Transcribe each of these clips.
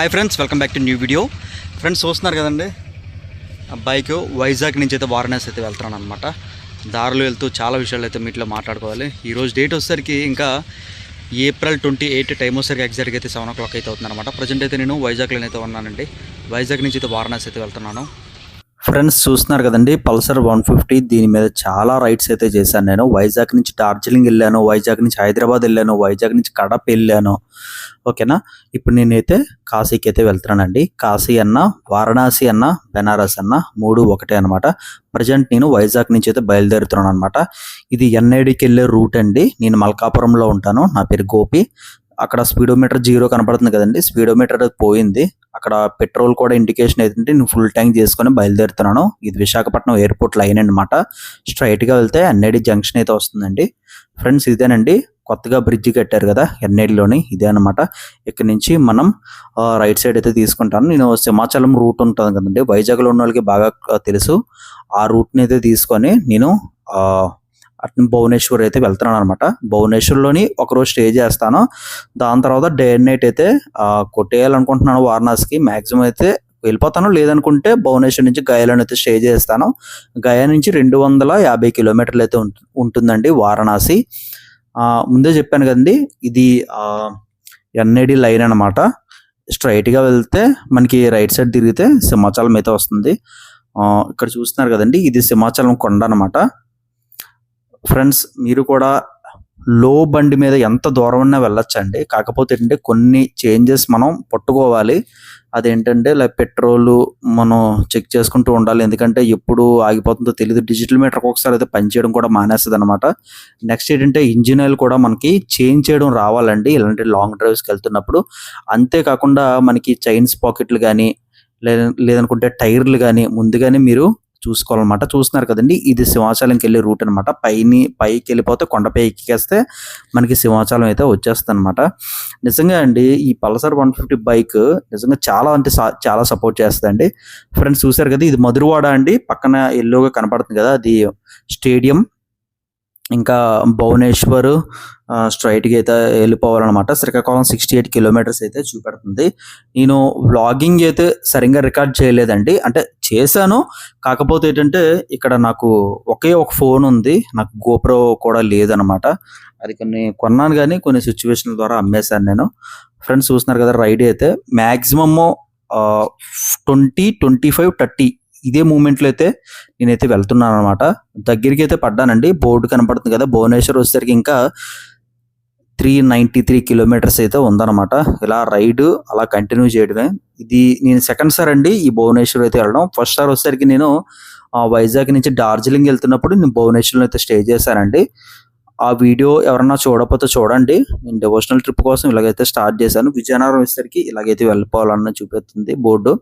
Hi friends, welcome back to new video. Friends చూస్తున్నారు కదండి, bike Vizag నుంచి అయితే వారణాసి అయితే వెళ్తున్నాను అనమాట. దారిలో వెళ్తూ చాలా విషయాలు అయితే మీట్లో మాట్లాడుకోవాలి. ఈరోజు డేట్ వచ్చేసరికి ఇంకా April 28 టైం వచ్చేసరికి ఎగ్జాక్ట్గా అయితే 7 o'clock అయితే అవుతుంది అనమాట. ప్రజెంట్ అయితే నేను వైజాగ్లో అయితే ఉన్నానండి. వైజాగ్ నుంచి అయితే వారణాసి అయితే వెళ్తున్నాను. ఫ్రెండ్స్ చూస్తున్నారు కదండి, పల్సర్ 150. దీని మీద చాలా రైడ్స్ అయితే చేశాను నేను. వైజాగ్ నుంచి డార్జిలింగ్ వెళ్ళాను, వైజాగ్ నుంచి హైదరాబాద్ వెళ్ళాను, వైజాగ్ నుంచి కడప వెళ్ళాను. ఓకేనా, ఇప్పుడు నేనైతే కాశీకి అయితే వెళ్తున్నానండి. కాశీ అన్న, వారణాసి అన్న, బెనారస్ అన్న 3 ఒకటే అనమాట. ప్రజెంట్ నేను వైజాగ్ నుంచి అయితే బయలుదేరుతున్నాను అనమాట. ఇది ఎన్ఐడికి వెళ్ళే రూట్ అండి. నేను మల్కాపురంలో ఉంటాను. నా పేరు గోపి. అక్కడ స్పీడోమీటర్ 0 కనపడుతుంది కదండి, స్పీడోమీటర్ పోయింది. అక్కడ పెట్రోల్ కూడా ఇండికేషన్ అయితే నేను ఫుల్ ట్యాంక్ చేసుకొని బయలుదేరుతున్నాను. ఇది విశాఖపట్నం ఎయిర్పోర్ట్ లైన్ అనమాట. స్ట్రైట్గా వెళ్తే ఎన్ఐడి జంక్షన్ అయితే వస్తుందండి. ఫ్రెండ్స్ ఇదేనండి, కొత్తగా బ్రిడ్జ్ కట్టారు కదా ఎన్ఐడిలోని, ఇదే అనమాట. ఇక్కడ నుంచి మనం రైట్ సైడ్ అయితే తీసుకుంటాను. నేను సింహాచలం రూట్ ఉంటుంది కదండి, వైజాగ్లో ఉన్న వాళ్ళకి బాగా తెలుసు. ఆ రూట్ని అయితే తీసుకొని నేను అటు భువనేశ్వర్ అయితే వెళ్తున్నాను అనమాట. భువనేశ్వర్లోని ఒకరోజు స్టే చేస్తాను. దాని తర్వాత డే అండ్ నైట్ అయితే కొట్టేయాలనుకుంటున్నాను వారణాసికి. మ్యాక్సిమం అయితే వెళ్ళిపోతాను, లేదనుకుంటే భువనేశ్వర్ నుంచి గయాలను అయితే స్టే చేస్తాను. గయా నుంచి 250 కిలోమీటర్లు అయితే ఉంటుందండి వారణాసి. ముందే చెప్పాను కదండి, ఇది ఎన్ఐడి లైన్ అనమాట. స్ట్రైట్గా వెళ్తే మనకి రైట్ సైడ్ తిరిగితే సింహాచలం అయితే వస్తుంది. ఇక్కడ చూస్తున్నారు కదండి, ఇది సింహాచలం కొండ అనమాట. ఫ్రెండ్స్ మీరు కూడా లో బండి మీద ఎంత దూరం ఉన్నా వెళ్ళొచ్చండి. కాకపోతే ఏంటంటే కొన్ని చేంజెస్ మనం పట్టుకోవాలి. అదేంటంటే లైక్ పెట్రోల్ మనం చెక్ చేసుకుంటూ ఉండాలి, ఎందుకంటే ఎప్పుడు ఆగిపోతుందో తెలియదు. డిజిటల్ మీటర్కి ఒకసారి అయితే పనిచేయడం కూడా మానేస్తుంది అనమాట. నెక్స్ట్ ఏంటంటే ఇంజిన్ ఆయిల్ కూడా మనకి చేంజ్ చేయడం రావాలండి ఇలాంటి లాంగ్ డ్రైవ్స్కి వెళ్తున్నప్పుడు. అంతేకాకుండా మనకి చైన్స్ పాకెట్లు కానీ లేదనుకుంటే టైర్లు కానీ ముందుగానే మీరు చూసుకోవాలన్నమాట. చూస్తున్నారు కదండి, ఇది సింహాచలంకి వెళ్ళే రూట్ అనమాట. పైకి వెళ్ళిపోతే కొండపై ఎక్కేస్తే మనకి సింహాచలం అయితే వచ్చేస్తుంది అనమాట. నిజంగా అండి, ఈ పల్సర్ 150 బైక్ నిజంగా చాలా అంటే చాలా సపోర్ట్ చేస్తుందండి. ఫ్రెండ్స్ చూసారు కదా, ఇది మధురవాడ అండి. పక్కన ఎల్లోగా కనపడుతుంది కదా, అది స్టేడియం. ఇంకా భువనేశ్వర్ స్ట్రైట్గా అయితే వెళ్ళిపోవాలన్నమాట. శ్రీకాకుళం 68 కిలోమీటర్స్ అయితే చూపెడుతుంది. నేను వ్లాగింగ్ అయితే సరిగ్గా రికార్డ్ చేయలేదండి, అంటే చేశాను. కాకపోతే ఏంటంటే ఇక్కడ నాకు ఒకే ఒక ఫోన్ ఉంది, నాకు గోప్రో కూడా లేదనమాట. అది కొన్నాను కానీ కొన్ని సిచ్యువేషన్ల ద్వారా అమ్మేశాను నేను. ఫ్రెండ్స్ చూస్తున్నారు కదా, రైడ్ అయితే మ్యాక్సిమమ్ 20, 25, 30 ఇదే మూమెంట్లో అయితే నేనైతే వెళ్తున్నాను అనమాట. దగ్గరికి అయితే పడ్డానండి, బోర్డు కనపడుతుంది కదా. భువనేశ్వర్ వచ్చేసరికి ఇంకా 393 కిలోమీటర్స్ అయితే ఉందన్నమాట. ఇలా రైడ్ అలా కంటిన్యూ చేయడమే. ఇది నేను సెకండ్ సార్ అండి ఈ భువనేశ్వర్ అయితే వెళ్ళడం. ఫస్ట్ సార్ వచ్చేసరికి నేను వైజాగ్ నుంచి డార్జిలింగ్ వెళ్తున్నప్పుడు నేను భువనేశ్వర్లో అయితే స్టే చేశానండి. ఆ వీడియో ఎవరన్నా చూడకపోతే చూడండి. నేను డివోషనల్ ట్రిప్ కోసం ఇలాగైతే స్టార్ట్ చేశాను. విజయనగరం వచ్చేసరికి ఇలాగైతే వెళ్ళిపోవాలన్న చూపిస్తుంది బోర్డు.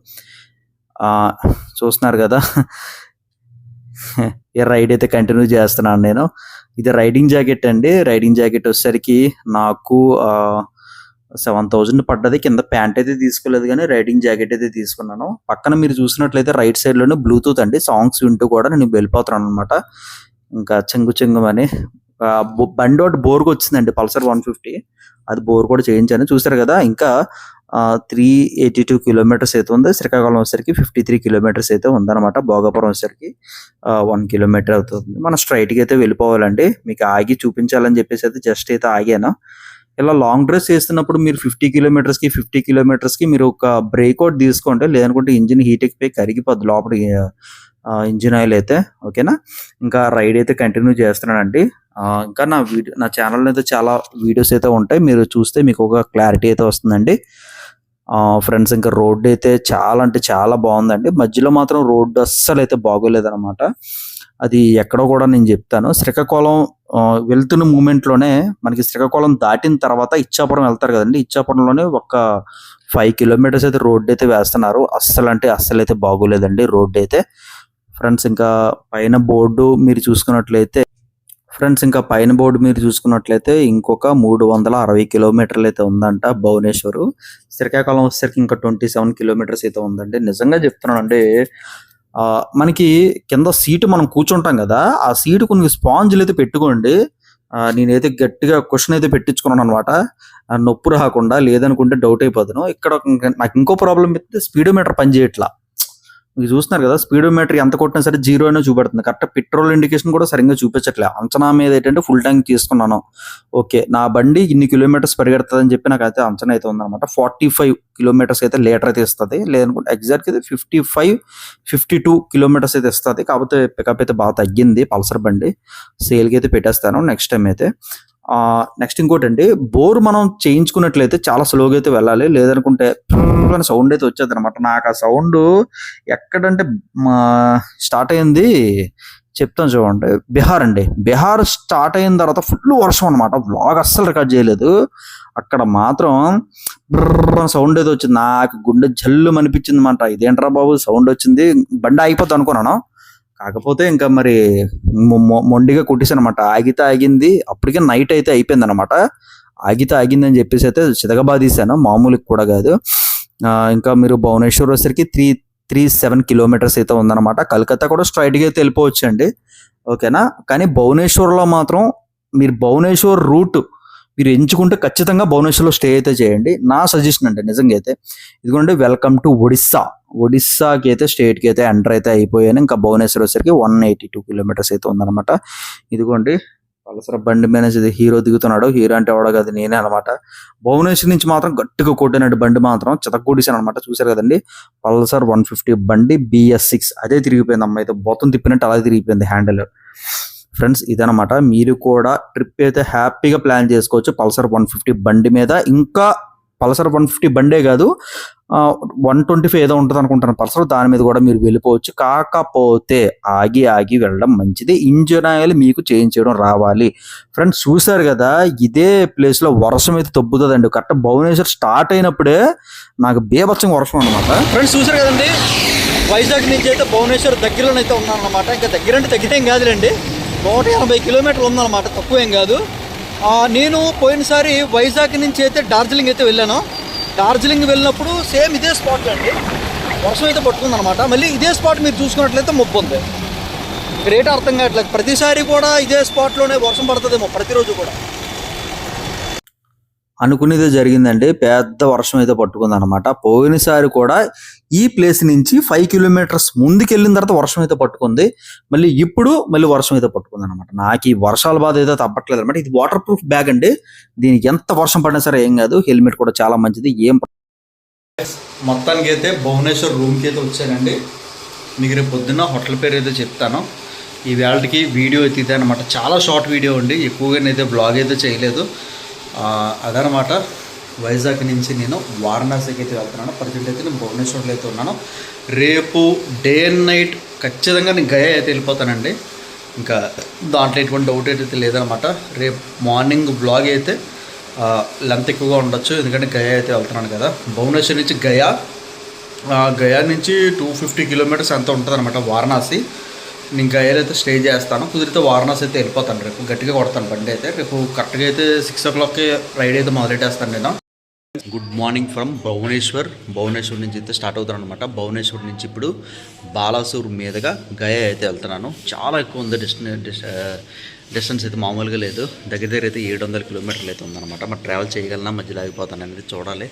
చూస్తున్నారు కదా, ఈ రైడ్ అయితే కంటిన్యూ చేస్తున్నాను నేను. ఇది రైడింగ్ జాకెట్ అండి. రైడింగ్ జాకెట్ వచ్చేసరికి నాకు 7,000 పడ్డది. కింద ప్యాంట్ అయితే తీసుకోలేదు కానీ రైడింగ్ జాకెట్ అయితే తీసుకున్నాను. పక్కన మీరు చూసినట్లయితే రైట్ సైడ్ లోనే బ్లూటూత్ అండి. సాంగ్స్ వింటూ కూడా నేను వెళ్ళిపోతున్నాను అనమాట. ఇంకా చెంగు అని బండి ఒకటి బోర్కు వచ్చిందండి, పల్సర్ 150. అది బోర్ కూడా చేయించాను. చూసారు కదా, ఇంకా 382 కిలోమీటర్స్ అయితే ఉంది. శ్రీకాకుళం వచ్చేసరికి 53 కిలోమీటర్స్ అయితే ఉందన్నమాట. భోగాపురం వచ్చేసరికి 1 కిలోమీటర్ అవుతుంది. మనం స్ట్రైట్గా అయితే వెళ్ళిపోవాలండి. మీకు ఆగి చూపించాలని చెప్పేసి అయితే జస్ట్ అయితే ఆగాను. ఇలా లాంగ్ డ్రైవ్స్ చేస్తున్నప్పుడు మీరు 50 కిలోమీటర్స్కి మీరు ఒక బ్రేక్ అవుట్ తీసుకోండి, లేదనుకుంటే ఇంజిన్ హీట్ ఎక్కిపోయి కరిగిపోద్ది లోపల ఇంజిన్ ఆయిల్ అయితే. ఓకేనా, ఇంకా రైడ్ అయితే కంటిన్యూ చేస్తున్నానండి. ఇంకా నా ఛానల్లో అయితే చాలా వీడియోస్ అయితే ఉంటాయి, మీరు చూస్తే మీకు ఒక క్లారిటీ అయితే వస్తుందండి. ఫ్రెండ్స్ ఇంకా రోడ్డు అయితే చాలా అంటే చాలా బాగుందండి. మధ్యలో మాత్రం రోడ్డు అస్సలు అయితే బాగోలేదన్నమాట. అది ఎక్కడో కూడా నేను చెప్తాను. శ్రీకాకుళం వెళ్తున్న మూమెంట్లోనే మనకి శ్రీకాకుళం దాటిన తర్వాత ఇచ్చాపురం వెళ్తారు కదండి, ఇచ్చాపురంలోనే ఒక 5 కిలోమీటర్స్ అయితే రోడ్డు అయితే వేస్తున్నారు. అస్సలు అంటే అస్సలు అయితే బాగోలేదండి రోడ్డు అయితే. ఫ్రెండ్స్ ఇంకా పైన బోర్డు మీరు చూసుకున్నట్లయితే ఇంకొక 360 కిలోమీటర్లు అయితే ఉందంట భువనేశ్వర్. శ్రీకాకుళం వచ్చేసరికి ఇంకా 27 కిలోమీటర్స్ అయితే ఉందండి. నిజంగా చెప్తున్నాను అంటే మనకి కింద సీటు మనం కూర్చుంటాం కదా, ఆ సీటు కొన్ని స్పాంజ్లు అయితే పెట్టుకోండి. నేనైతే గట్టిగా క్వశ్చన్ అయితే పెట్టించుకున్నాను అనమాట. నొప్పి రాకుండా, లేదనుకుంటే డౌట్ అయిపోతాను. ఇక్కడ నాకు ఇంకో ప్రాబ్లం అయితే స్పీడోమీటర్ పని చేయట్లా. మీరు చూస్తున్నారు కదా, స్పీడోమీటర్ ఎంత కొట్టినా సరే 0 అనే చూపెడుతుంది. కరెక్ట్ పెట్రోల్ ఇండికేషన్ కూడా సరిగ్గా చూపించట్లే. అంచనా మీద ఏంటంటే ఫుల్ ట్యాంక్ తీసుకున్నాను. ఓకే, నా బండి ఇన్ని కిలోమీటర్స్ పరిగెడుతుందని చెప్పి నాకు అయితే అంచనా అయితే ఉందన్నమాట. 45 కిలోమీటర్స్ అయితే లీటర్ అయితే ఇస్తుంది. లేదనుకుంటే ఎగ్జాక్ట్గా అయితే 52 కిలోమీటర్స్ అయితే ఇస్తుంది. కాకపోతే పికప్ అయితే బాగా తగ్గింది పల్సర్ బండి. సేల్కి అయితే పెట్టేస్తాను నెక్స్ట్ టైం అయితే. నెక్స్ట్ ఇంకోటి అండి, బోర్ మనం చేయించుకున్నట్లయితే చాలా స్లోగా అయితే వెళ్ళాలి. లేదనుకుంటే సౌండ్ అయితే వచ్చేది అనమాట. నాకు ఆ సౌండ్ ఎక్కడంటే స్టార్ట్ అయింది చెప్తాను చూడండి. బీహార్ అండి. బీహార్ స్టార్ట్ అయిన తర్వాత ఫుల్ వర్షం అనమాట. వ్లాగ్ అస్సలు రికార్డ్ చేయలేదు. అక్కడ మాత్రం సౌండ్ అయితే వచ్చింది. నాకు గుండె జల్లు అనిపించింది అనమాట. ఇదేంట్రా బాబు సౌండ్ వచ్చింది, బండి ఆగిపోద్ది అనుకున్నాను. కాకపోతే ఇంకా మరి మొండిగా కొట్టేసాను అనమాట. ఆగితే ఆగింది. అప్పటికే నైట్ అయితే అయిపోయింది అనమాట. ఆగితే ఆగిందని చెప్పేసి అయితే చితకబాదీశాను, మామూలుగా కూడా కాదు. ఇంకా మీరు భువనేశ్వర్ వచ్చేసరికి 337 కిలోమీటర్స్ అయితే ఉందన్నమాట. కలకత్తా కూడా స్ట్రైట్గా అయితే వెళ్ళిపోవచ్చు అండి, ఓకేనా. కానీ భువనేశ్వర్లో మాత్రం మీరు భువనేశ్వర్ రూట్ మీరు ఎంచుకుంటే ఖచ్చితంగా భువనేశ్వర్లో స్టే అయితే చేయండి. నా సజెషన్ అంటే నిజంగా అయితే ఇదిగోండి, వెల్కమ్ టు ఒడిస్సాకి అయితే స్టేట్కి అయితే ఎంటర్ అయితే అయిపోయాను. ఇంకా భువనేశ్వర్ వచ్చేసరికి 182 కిలోమీటర్స్ అయితే ఉందన్నమాట. ఇదిగోండి పల్సర్ బండి మీద హీరో దిగుతున్నాడు. హీరో అంటే ఎవడో కాదు, నేనే అనమాట. భువనేశ్వర్ నుంచి మాత్రం గట్టిగా కొట్టినాడు బండి మాత్రం, చితకొట్టేసాను అనమాట. చూసారు కదండి, పల్సర్ 150 బండి BS6 అదే తిరిగిపోయింది. అమ్మాయి అయితే బొత్తం తిప్పినట్టు అలా తిరిగిపోయింది హ్యాండిల్. ఫ్రెండ్స్ ఇదనమాట. మీరు కూడా ట్రిప్ అయితే హ్యాపీగా ప్లాన్ చేసుకోవచ్చు పల్సర్ 150 బండి మీద. ఇంకా పల్సర్ 150 బండే కాదు, 125 ఏదో ఉంటుంది అనుకుంటాను పల్సర్, దాని మీద కూడా మీరు వెళ్ళిపోవచ్చు. కాకపోతే ఆగి వెళ్ళడం మంచిది. ఇంజిన్ ఆయిల్ మీకు చేంజ్ చేయడం రావాలి. ఫ్రెండ్స్ చూసారు కదా, ఇదే ప్లేస్ లో వర్షం అయితే తగ్గుతుందండి. కరెక్ట్ భువనేశ్వర్ స్టార్ట్ అయినప్పుడే నాకు బేబచ్చంగా వర్షం అనమాట. ఫ్రెండ్స్ చూసారు కదండి, వైజాగ్ నుంచి అయితే భువనేశ్వర్ దగ్గరలోనైతే ఉన్నాను అనమాట. ఇంకా దగ్గరంటే దగ్గరేం కాదులేండి, 180 కిలోమీటర్లు ఉందన్నమాట, తక్కువేం కాదు. నేను పోయినసారి వైజాగ్ నుంచి అయితే డార్జిలింగ్ అయితే వెళ్ళాను. డార్జిలింగ్ వెళ్ళినప్పుడు సేమ్ ఇదే స్పాట్లో అండి వర్షం అయితే పట్టుకుందనమాట. మళ్ళీ ఇదే స్పాట్ మీరు చూసుకున్నట్లయితే మబ్బు ఉంది. గ్రేట్ అర్థం కావట్లేదు, ప్రతిసారి కూడా ఇదే స్పాట్లోనే వర్షం పడుతుందేమో ప్రతిరోజు కూడా. అనుకునేదే జరిగిందండి, పెద్ద వర్షం అయితే పట్టుకుంది అనమాట. పోయినసారి కూడా ఈ ప్లేస్ నుంచి 5 కిలోమీటర్స్ ముందుకు వెళ్ళిన తర్వాత వర్షం అయితే పట్టుకుంది. మళ్ళీ వర్షం అయితే పట్టుకుంది అనమాట. నాకు ఈ వర్షాల బాధ అయితే తప్పట్లేదు అనమాట. ఇది వాటర్ ప్రూఫ్ బ్యాగ్ అండి, దీనికి ఎంత వర్షం పడినా సరే ఏం కాదు. హెల్మెట్ కూడా చాలా మంచిది. మొత్తానికి అయితే భువనేశ్వర్ రూమ్కి అయితే వచ్చానండి. మీకు రేపు పొద్దున్న హోటల్ పేరు అయితే చెప్తాను. ఈ వేళకి వీడియో అయితే ఇదే అనమాట. చాలా షార్ట్ వీడియో అండి, ఎక్కువగానైతే బ్లాగ్ అయితే చేయలేదు. అదనమాట. వైజాగ్ నుంచి నేను వారణాసికి అయితే వెళ్తున్నాను. ప్రజెంట్ అయితే నేను భువనేశ్వర్లో అయితే ఉన్నాను. రేపు డే అండ్ నైట్ ఖచ్చితంగా నేను గయా అయితే వెళ్ళిపోతానండి. ఇంకా దాంట్లో ఎటువంటి డౌట్ అయితే లేదనమాట. రేపు మార్నింగ్ బ్లాగ్ అయితే లెంత్ ఎక్కువగా ఉండొచ్చు, ఎందుకంటే గయా అయితే వెళ్తున్నాను కదా. భువనేశ్వర్ నుంచి గయా నుంచి 250 కిలోమీటర్స్ ఎంత ఉంటుంది అనమాట వారణాసి. నేను గయాలో అయితే స్టే చేస్తాను. కుదిరితే వారణాసి అయితే వెళ్ళిపోతాను. రేపు గట్టిగా కొడతాను బండి అయితే. రేపు కరెక్ట్గా అయితే 6 o'clockకి రైడ్ అయితే మొదలెట్టేస్తాను నేను. గుడ్ మార్నింగ్ ఫ్రమ్ భువనేశ్వర్ నుంచి అయితే స్టార్ట్ అవుతాను అనమాట. భువనేశ్వర్ నుంచి ఇప్పుడు బాలాసూర్ మీదుగా గయా అయితే వెళ్తున్నాను. చాలా ఎక్కువ ఉంది డిస్టెన్స్ అయితే మామూలుగా లేదు. దగ్గర అయితే 700 కిలోమీటర్లు అయితే ఉందన్నమాట. మరి ట్రావెల్ చేయగలనా, మధ్యలో ఆగిపోతాను అనేది చూడాలి.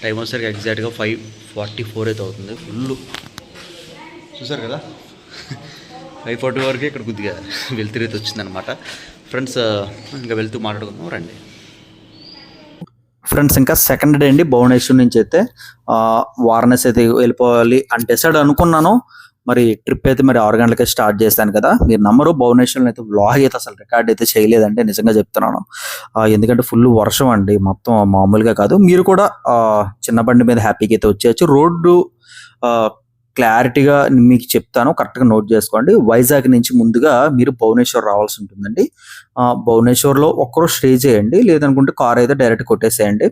టైం వచ్చేసరికి ఎగ్జాక్ట్గా 5:44 అయితే అవుతుంది. ఫుల్ చూసారు కదా, 5:40 వరకు ఇక్కడ కొద్దిగా వెళ్తురు అయితే వచ్చిందనమాట. ఫ్రెండ్స్ ఇంకా వెళ్తూ మాట్లాడుకుందాం రండి. ఫ్రెండ్స్ ఇంకా సెకండ్ డే అండి. భువనేశ్వర్ నుంచి అయితే వారణాసి అయితే వెళ్ళిపోవాలి అని డిసైడ్ అనుకున్నాను. మరి ట్రిప్ అయితే మరి 6 గంటలకే స్టార్ట్ చేస్తాను కదా. మీరు నమ్మరు, భువనేశ్వర్లో అయితే వ్లాగ్ అయితే అసలు రికార్డ్ అయితే చేయలేదంటే నిజంగా చెప్తున్నాను. ఎందుకంటే ఫుల్ వర్షం అండి, మొత్తం మామూలుగా కాదు. మీరు కూడా చిన్న బండి మీద హ్యాపీగా అయితే వచ్చేయచ్చు. రోడ్డు క్లారిటీగా మీకు చెప్తాను, కరెక్ట్గా నోట్ చేసుకోండి. వైజాగ్ నుంచి ముందుగా మీరు భువనేశ్వర్ రావాల్సి ఉంటుందండి. భువనేశ్వర్లో ఒక్కరోజు స్టే చేయండి, లేదనుకుంటే కార్ అయితే డైరెక్ట్ కొట్టేసేయండి,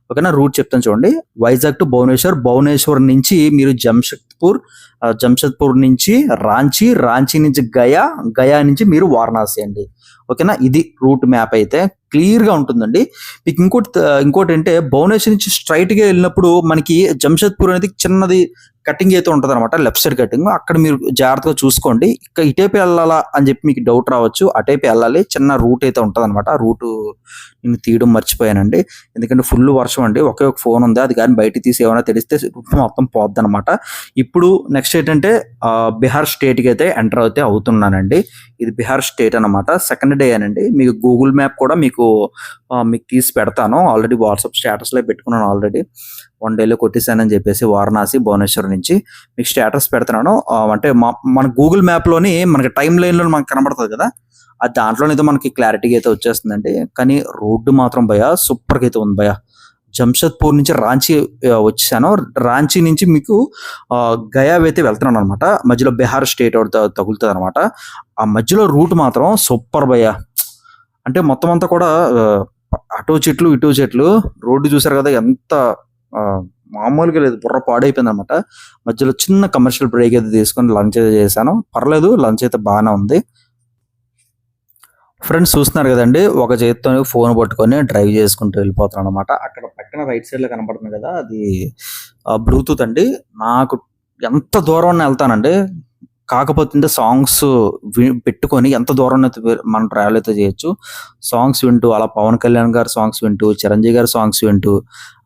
ఓకేనా. రూట్ చెప్తాను చూడండి. వైజాగ్ టు భువనేశ్వర్ నుంచి మీరు జంషెద్పూర్ నుంచి రాంచీ నుంచి గయా నుంచి మీరు వారణాసి అండి, ఓకేనా. ఇది రూట్ మ్యాప్ అయితే క్లియర్గా ఉంటుందండి. మీకు ఇంకోటి అంటే భువనేశ్వర్ నుంచి స్ట్రైట్గా వెళ్ళినప్పుడు మనకి జంషెద్పూర్ అనేది చిన్నది కటింగ్ అయితే ఉంటుంది అనమాట, లెఫ్ట్ సైడ్ కటింగ్. అక్కడ మీరు జాగ్రత్తగా చూసుకోండి. ఇటేపు వెళ్ళాలా అని చెప్పి మీకు డౌట్ రావచ్చు. అటేపు వెళ్ళాలి, చిన్న రూట్ అయితే ఉంటుంది అనమాట. ఆ రూట్ నేను తీయడం మర్చిపోయానండి, ఎందుకంటే ఫుల్ వర్షం అండి. ఒకే ఒక ఫోన్ ఉంది, అది కానీ బయటికి తీసి ఏమైనా తెలిస్తే మొత్తం పోద్ది అనమాట. ఇప్పుడు నెక్స్ట్ ఏంటంటే బీహార్ స్టేట్కి అయితే ఎంటర్ అయితే అవుతున్నానండి. ఇది బీహార్ స్టేట్ అనమాట. సెకండ్ డే అనండి. మీకు గూగుల్ మ్యాప్ కూడా మీకు తీసి పెడతాను. ఆల్రెడీ వాట్సాప్ స్టేటస్లో పెట్టుకున్నాను. ఆల్రెడీ 1 డేలో కొట్టేసానని చెప్పేసి వారణాసి భువనేశ్వర్ నుంచి మీకు స్టేటస్ పెడుతున్నాను. అంటే మన గూగుల్ మ్యాప్లోని మనకి టైం లైన్లో మనకు కనబడుతుంది కదా, అది దాంట్లోనైతే మనకి క్లారిటీగా అయితే వచ్చేస్తుందండి. కానీ రోడ్డు మాత్రం భయ సూపర్గా అయితే ఉంది భయ. జంషెద్పూర్ నుంచి రాంచీ వచ్చేసాను. రాంచీ నుంచి మీకు గయా అయితే వెళ్తున్నాను అనమాట. మధ్యలో బీహార్ స్టేట్ తగులుతుంది అనమాట. ఆ మధ్యలో రూట్ మాత్రం సూపర్ భయ. అంటే మొత్తం అంతా కూడా అటో చెట్లు ఇటో చెట్లు, రోడ్డు చూసారు కదా ఎంత మామూలుగా లేదు, బుర్ర పాడైపోయింది అనమాట. మధ్యలో చిన్న కమర్షియల్ బ్రేక్ అయితే తీసుకొని లంచ్ అయితే చేశాను. పర్లేదు, లంచ్ అయితే బాగానే ఉంది. ఫ్రెండ్స్ చూస్తున్నారు కదండి, ఒక చేతితో ఫోన్ పట్టుకొని డ్రైవ్ చేసుకుంటూ వెళ్ళిపోతున్నాను అనమాట. అక్కడ పక్కన రైట్ సైడ్ లో కనబడుతుంది కదా, అది బ్లూటూత్ అండి. నాకు ఎంత దూరం వెళ్తానండి, కాకపోతే సాంగ్స్ పెట్టుకొని ఎంత దూరం అయితే మనం ట్రావెల్ అయితే చేయొచ్చు. సాంగ్స్ వింటూ అలా పవన్ కళ్యాణ్ గారి సాంగ్స్ వింటూ, చిరంజీవి గారి సాంగ్స్ వింటూ,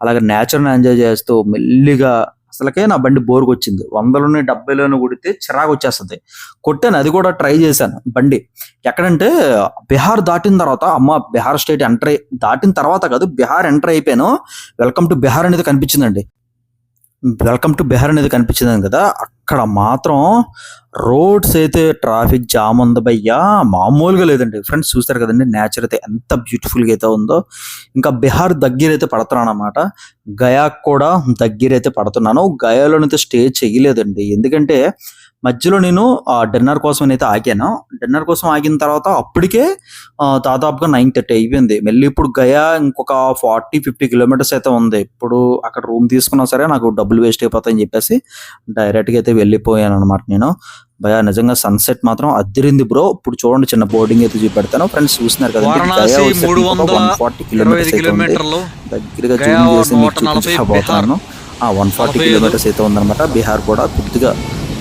అలాగే నేచర్ని ఎంజాయ్ చేస్తూ మెల్లిగా. అసలుకే నా బండి బోర్కి వచ్చింది. 100లోని 70లోని కొడితే చిరాకు వచ్చేస్తుంది. కొట్టాను, అది కూడా ట్రై చేశాను బండి. ఎక్కడంటే బీహార్ దాటిన తర్వాత, బీహార్ స్టేట్ దాటిన తర్వాత కాదు, బీహార్ ఎంటర్ అయిపోయాను. వెల్కమ్ టు బీహార్ అనేది కనిపించిందండి. కదా, అక్కడ మాత్రం రోడ్స్ అయితే ట్రాఫిక్ జామ్ ఉంది భయ్యా, మామూలుగా లేదండి. ఫ్రెండ్స్ చూస్తారు కదండి, నేచర్ అయితే ఎంత బ్యూటిఫుల్గా అయితే ఉందో. ఇంకా బీహార్ దగ్గర అయితే పడుతున్నాను అనమాట. గయా కూడా దగ్గర అయితే పడుతున్నాను. గయాలోనైతే స్టే చేయలేదండి, ఎందుకంటే మధ్యలో నేను డిన్నర్ కోసం అయితే ఆగాను. డిన్నర్ కోసం ఆగిన తర్వాత అప్పటికే దాదాపుగా 9:30 అయిపోయింది. మళ్ళీ ఇప్పుడు గయా ఇంకొక 40-50 కిలోమీటర్స్ అయితే ఉంది. ఇప్పుడు అక్కడ రూమ్ తీసుకున్నా సరే నాకు డబ్బులు వేస్ట్ అయిపోతాయని చెప్పేసి డైరెక్ట్గా అయితే వెళ్ళిపోయాను అనమాట నేను. భయ నిజంగా సన్సెట్ మాత్రం అదిరింది బ్రో. ఇప్పుడు చూడండి, చిన్న బోర్డింగ్ అయితే చూపెడతాను. ఫ్రెండ్స్ చూస్తున్నారు కదా, 140 కిలోమీటర్స్ అయితే ఉంది. దగ్గరగా జూమ్ చేసి మీకు చూపించబోతాను. 140 కిలోమీటర్స్ అయితే ఉందన్నమాట. బీహార్ కూడా కొద్దిగా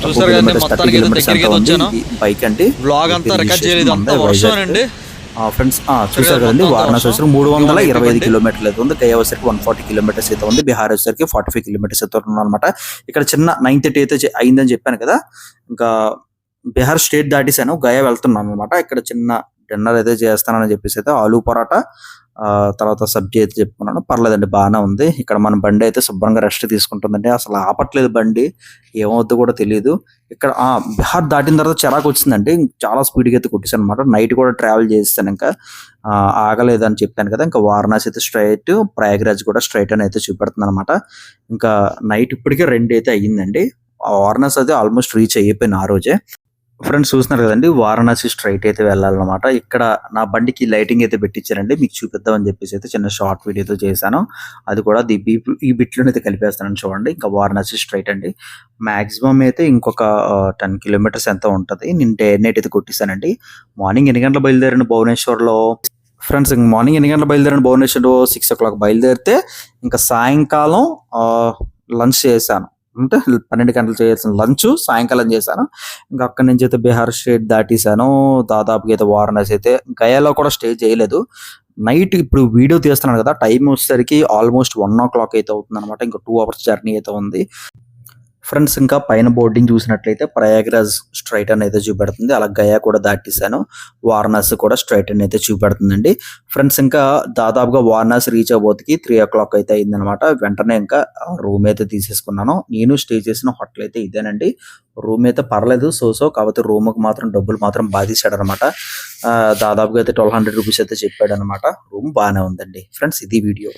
చూసారు కదండి, మొత్తానికి దగ్గరికి వచ్చాను. బైక్ అండి, బ్లాగ్ అంతా రికార్డ్ చేయలేదు, అంతా వర్షం అండి. ఫ్రెండ్స్ చూసారు కదండి, వారణాసి వచ్చరికి 325 కిలోమీటర్లు అయితే ఉంది. గయా వచ్చరికి 140 కిలోమీటర్స్ అయితే ఉంది. బీహార్ వచ్చరికి 45 కిలోమీటర్స్ అయితే ఉంది అనమాట. ఇక్కడ చిన్న 9:30 అయితే అయిందని చెప్పాను కదా, ఇంకా బీహార్ స్టేట్ దాటేసాను, గయా వెళ్తున్నాను అనమాట. ఇక్కడ చిన్న డిన్నర్ అయితే చేస్తానని చెప్పేసి అయితే ఆలూ పరాటా, తర్వాత సబ్జీ అయితే చెప్పుకున్నాను. పర్లేదండి, బాగానే ఉంది. ఇక్కడ మన బండి అయితే శుభ్రంగా రెస్ట్ తీసుకుంటుందండి. అసలు ఆపట్లేదు బండి, ఏమవుద్దో కూడా తెలియదు. ఇక్కడ బీహార్ దాటిన తర్వాత చిరాకు వచ్చిందండి, చాలా స్పీడ్గా అయితే కొట్టేసాను అనమాట. నైట్ కూడా ట్రావెల్ చేస్తాను, ఇంకా ఆగలేదని చెప్పాను కదా. ఇంకా వారణాసి అయితే స్ట్రైట్, ప్రయాగ్రాజ్ కూడా స్ట్రైట్ అని అయితే చూపెడుతుంది అనమాట. ఇంకా నైట్ ఇప్పటికే 2 అయితే అయ్యిందండి. వారణాసి అయితే ఆల్మోస్ట్ రీచ్ అయిపోయింది ఆ రోజే. ఫ్రెండ్స్ చూస్తున్నారు కదండి, వారణాసి స్ట్రైట్ అయితే వెళ్ళాలన్నమాట. ఇక్కడ నా బండికి లైటింగ్ అయితే పెట్టించారండి, మీకు చూపిద్దామని చెప్పేసి అయితే చిన్న షార్ట్ వీడియోతో చేశాను. అది కూడా ఈ బిట్లోనైతే కలిపేస్తానని చూడండి. ఇంకా వారణాసి స్ట్రైట్ అండి. మాక్సిమం అయితే ఇంకొక 10 కిలోమీటర్స్ ఎంత ఉంటుంది. నేను డే నైట్ అయితే కొట్టేశానండి. మార్నింగ్ 8 గంటలు బయలుదేరిన భువనేశ్వర్లో. ఫ్రెండ్స్ మార్నింగ్ 8 గంటలు బయలుదేరిన భువనేశ్వర్లో 6 o'clock బయలుదేరితే ఇంకా సాయంకాలం లంచ్ చేశాను. అంటే 12 గంటలు చేయాల్సిన లంచ్ సాయంకాలం చేశాను. ఇంకా అక్కడి నుంచి అయితే బీహార్ స్టేట్ దాటేశాను. దాదాపుగా అయితే వారణాసి అయితే, గయాలో కూడా స్టే చేయలేదు. నైట్ ఇప్పుడు వీడియో తీస్తున్నాను కదా, టైం వచ్చేసరికి ఆల్మోస్ట్ 1 o'clock అయితే అవుతుంది అనమాట. ఇంకా 2 hours జర్నీ అయితే ఉంది. ఫ్రెండ్స్ ఇంకా పైన బోర్డింగ్ చూసినట్లయితే ప్రయాగ్రాజ్ స్ట్రైట్ అని అయితే చూపెడుతుంది. అలా గయా కూడా దాటేశాను. వారణాసి కూడా స్ట్రైట్ అని అయితే చూపెడుతుందండి. ఫ్రెండ్స్ ఇంకా దాదాపుగా వారణాసి రీచ్ అవ్వబోతుకి 3 o'clock అయితే అయిందనమాట. వెంటనే ఇంకా రూమ్ అయితే తీసేసుకున్నాను. నేను స్టే చేసిన హోటల్ అయితే ఇదేనండి. రూమ్ అయితే పర్లేదు, కాకపోతే రూమ్కి మాత్రం డబ్బులు మాత్రం బాధిస్తాడు అనమాట. దాదాపుగా అయితే 1200 రూపీస్ అయితే చెప్పాడు అనమాట. రూమ్ బాగానే ఉందండి. ఫ్రెండ్స్ ఇది వీడియో.